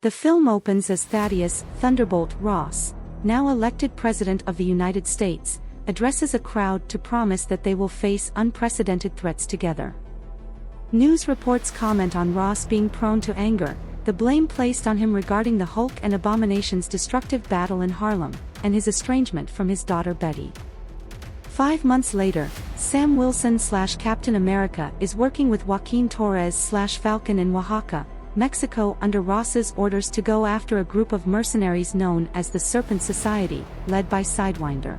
The film opens as Thaddeus "Thunderbolt" Ross, now elected President of the United States, addresses a crowd to promise that they will face unprecedented threats together. News reports comment on Ross being prone to anger, the blame placed on him regarding the Hulk and Abomination's destructive battle in Harlem, and his estrangement from his daughter Betty. 5 months later, Sam Wilson/Captain America is working with Joaquin Torres/Falcon in Oaxaca, Mexico under Ross's orders to go after a group of mercenaries known as the Serpent Society, led by Sidewinder.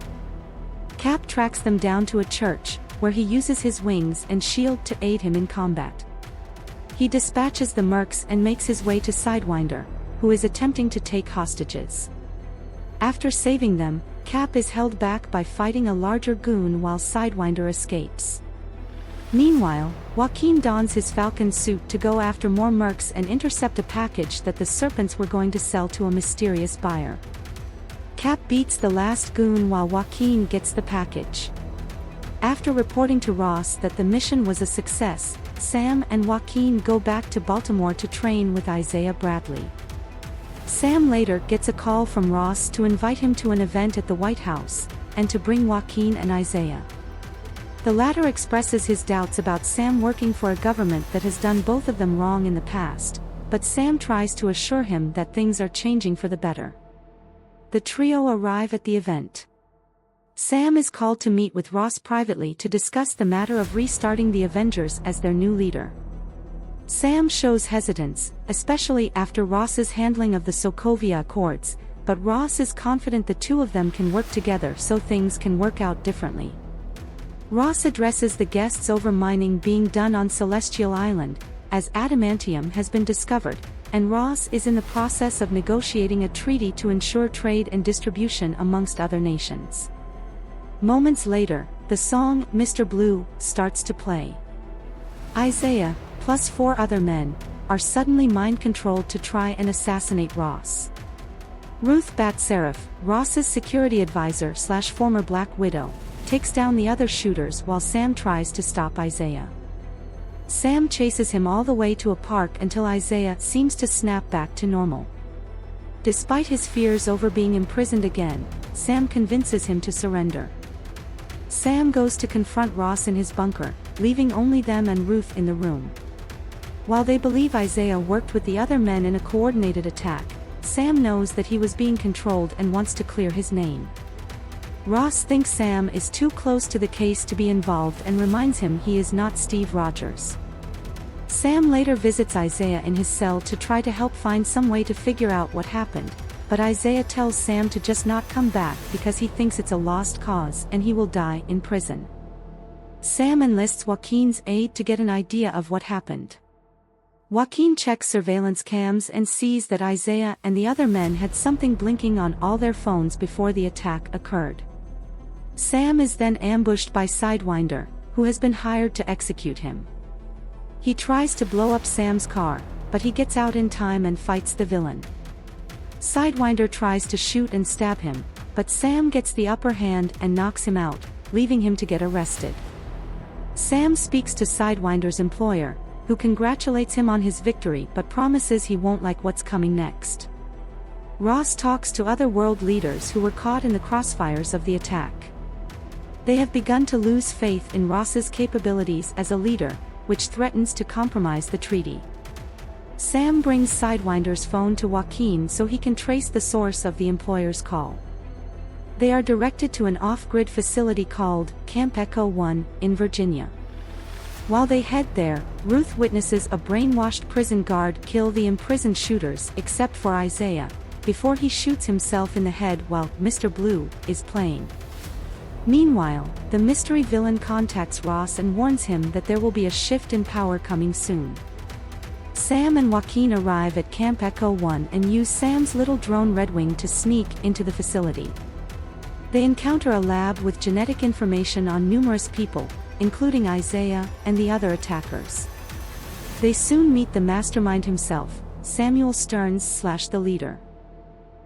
Cap tracks them down to a church, where he uses his wings and shield to aid him in combat. He dispatches the mercs and makes his way to Sidewinder, who is attempting to take hostages. After saving them, Cap is held back by fighting a larger goon while Sidewinder escapes. Meanwhile, Joaquin dons his Falcon suit to go after more mercs and intercept a package that the Serpents were going to sell to a mysterious buyer. Cap beats the last goon while Joaquin gets the package. After reporting to Ross that the mission was a success, Sam and Joaquin go back to Baltimore to train with Isaiah Bradley. Sam later gets a call from Ross to invite him to an event at the White House, and to bring Joaquin and Isaiah. The latter expresses his doubts about Sam working for a government that has done both of them wrong in the past, but Sam tries to assure him that things are changing for the better. The trio arrive at the event. Sam is called to meet with Ross privately to discuss the matter of restarting the Avengers as their new leader. Sam shows hesitance, especially after Ross's handling of the Sokovia Accords, but Ross is confident the two of them can work together so things can work out differently. Ross addresses the guests over mining being done on Celestial Island, as adamantium has been discovered, and Ross is in the process of negotiating a treaty to ensure trade and distribution amongst other nations. Moments later, the song "Mr. Blue" starts to play. Isaiah, plus 4 other men, are suddenly mind-controlled to try and assassinate Ross. Ruth Bat-Seraph, Ross's security advisor/former Black Widow, takes down the other shooters while Sam tries to stop Isaiah. Sam chases him all the way to a park until Isaiah seems to snap back to normal. Despite his fears over being imprisoned again, Sam convinces him to surrender. Sam goes to confront Ross in his bunker, leaving only them and Ruth in the room. While they believe Isaiah worked with the other men in a coordinated attack, Sam knows that he was being controlled and wants to clear his name. Ross thinks Sam is too close to the case to be involved and reminds him he is not Steve Rogers. Sam later visits Isaiah in his cell to try to help find some way to figure out what happened, but Isaiah tells Sam to just not come back because he thinks it's a lost cause and he will die in prison. Sam enlists Joaquin's aid to get an idea of what happened. Joaquin checks surveillance cams and sees that Isaiah and the other men had something blinking on all their phones before the attack occurred. Sam is then ambushed by Sidewinder, who has been hired to execute him. He tries to blow up Sam's car, but he gets out in time and fights the villain. Sidewinder tries to shoot and stab him, but Sam gets the upper hand and knocks him out, leaving him to get arrested. Sam speaks to Sidewinder's employer, who congratulates him on his victory but promises he won't like what's coming next. Ross talks to other world leaders who were caught in the crossfires of the attack. They have begun to lose faith in Ross's capabilities as a leader, which threatens to compromise the treaty. Sam brings Sidewinder's phone to Joaquin so he can trace the source of the employer's call. They are directed to an off-grid facility called Camp Echo 1 in Virginia. While they head there, Ruth witnesses a brainwashed prison guard kill the imprisoned shooters except for Isaiah, before he shoots himself in the head while "Mr. Blue" is playing. Meanwhile, the mystery villain contacts Ross and warns him that there will be a shift in power coming soon. Sam and Joaquin arrive at Camp Echo 1 and use Sam's little drone Redwing to sneak into the facility. They encounter a lab with genetic information on numerous people, including Isaiah and the other attackers. They soon meet the mastermind himself, Samuel Stearns/the leader.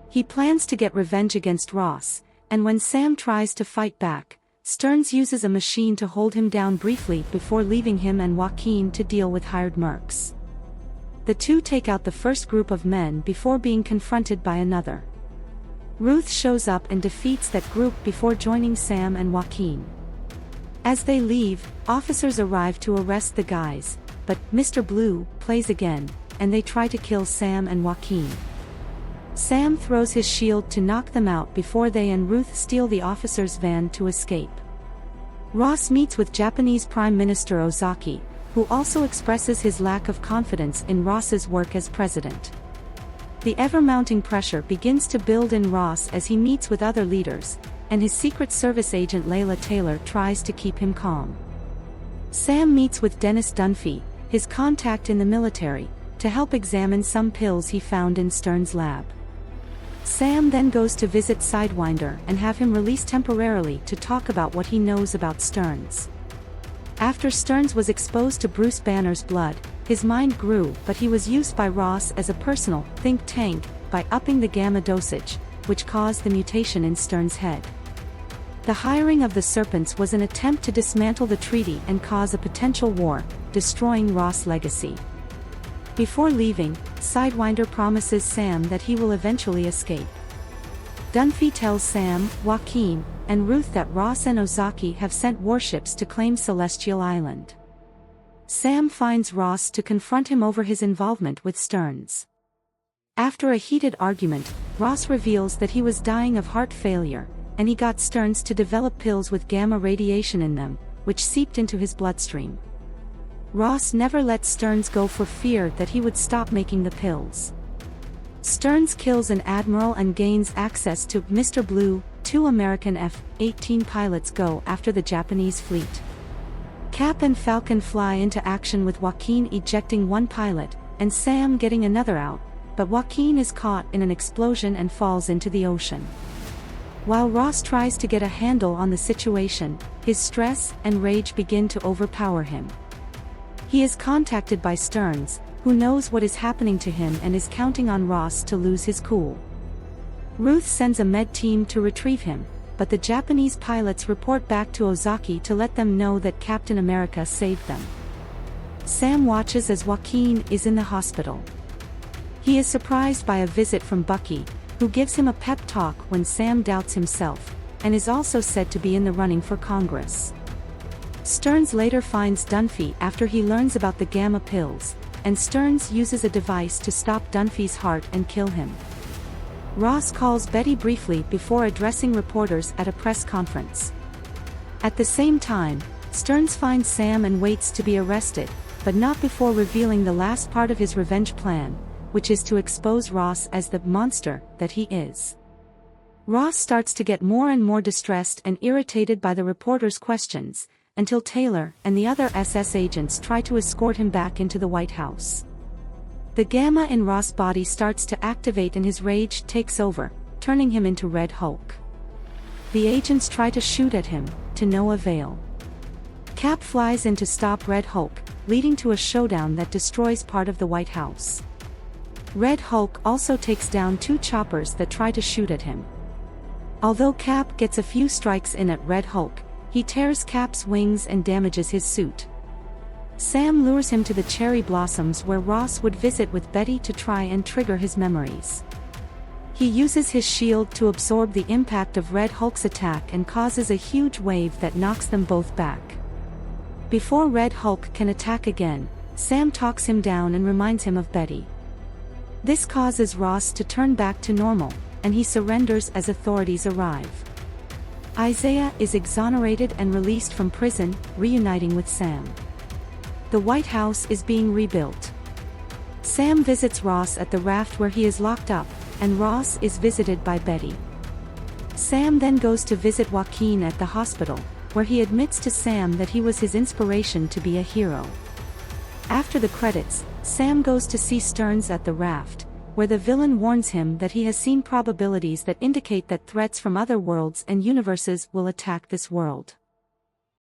He plans to get revenge against Ross, and when Sam tries to fight back, Stearns uses a machine to hold him down briefly before leaving him and Joaquin to deal with hired mercs. The two take out the first group of men before being confronted by another. Ruth shows up and defeats that group before joining Sam and Joaquin. As they leave, officers arrive to arrest the guys, but Mr. Blue plays again, and they try to kill Sam and Joaquin. Sam throws his shield to knock them out before they and Ruth steal the officer's van to escape. Ross meets with Japanese Prime Minister Ozaki, who also expresses his lack of confidence in Ross's work as president. The ever-mounting pressure begins to build in Ross as he meets with other leaders, and his Secret Service agent Layla Taylor tries to keep him calm. Sam meets with Dennis Dunphy, his contact in the military, to help examine some pills he found in Stern's lab. Sam then goes to visit Sidewinder and have him released temporarily to talk about what he knows about Stearns. After Stearns was exposed to Bruce Banner's blood, his mind grew, but he was used by Ross as a personal think tank by upping the gamma dosage, which caused the mutation in Stearns' head. The hiring of the Serpents was an attempt to dismantle the treaty and cause a potential war, destroying Ross' legacy. Before leaving, Sidewinder promises Sam that he will eventually escape. Dunphy tells Sam, Joaquin, and Ruth that Ross and Ozaki have sent warships to claim Celestial Island. Sam finds Ross to confront him over his involvement with Stearns. After a heated argument, Ross reveals that he was dying of heart failure, and he got Stearns to develop pills with gamma radiation in them, which seeped into his bloodstream. Ross never let Stearns go for fear that he would stop making the pills. Stearns kills an admiral and gains access to Mr. Blue. 2 American F-18 pilots go after the Japanese fleet. Cap and Falcon fly into action with Joaquin ejecting one pilot, and Sam getting another out, but Joaquin is caught in an explosion and falls into the ocean. While Ross tries to get a handle on the situation, his stress and rage begin to overpower him. He is contacted by Stearns, who knows what is happening to him and is counting on Ross to lose his cool. Ruth sends a med team to retrieve him, but the Japanese pilots report back to Ozaki to let them know that Captain America saved them. Sam watches as Joaquin is in the hospital. He is surprised by a visit from Bucky, who gives him a pep talk when Sam doubts himself, and is also said to be in the running for Congress. Stearns later finds Dunphy after he learns about the gamma pills, and Stearns uses a device to stop Dunphy's heart and kill him. Ross calls Betty briefly before addressing reporters at a press conference. At the same time, Stearns finds Sam and waits to be arrested, but not before revealing the last part of his revenge plan, which is to expose Ross as the monster that he is. Ross starts to get more and more distressed and irritated by the reporters' questions, until Taylor and the other SS agents try to escort him back into the White House. The gamma in Ross' body starts to activate and his rage takes over, turning him into Red Hulk. The agents try to shoot at him, to no avail. Cap flies in to stop Red Hulk, leading to a showdown that destroys part of the White House. Red Hulk also takes down 2 choppers that try to shoot at him. Although Cap gets a few strikes in at Red Hulk, he tears Cap's wings and damages his suit. Sam lures him to the cherry blossoms where Ross would visit with Betty to try and trigger his memories. He uses his shield to absorb the impact of Red Hulk's attack and causes a huge wave that knocks them both back. Before Red Hulk can attack again, Sam talks him down and reminds him of Betty. This causes Ross to turn back to normal, and he surrenders as authorities arrive. Isaiah is exonerated and released from prison, reuniting with Sam. The White House is being rebuilt. Sam visits Ross at the raft where he is locked up, and Ross is visited by Betty. Sam then goes to visit Joaquin at the hospital, where he admits to Sam that he was his inspiration to be a hero. After the credits, Sam goes to see Stearns at the raft, where the villain warns him that he has seen probabilities that indicate that threats from other worlds and universes will attack this world.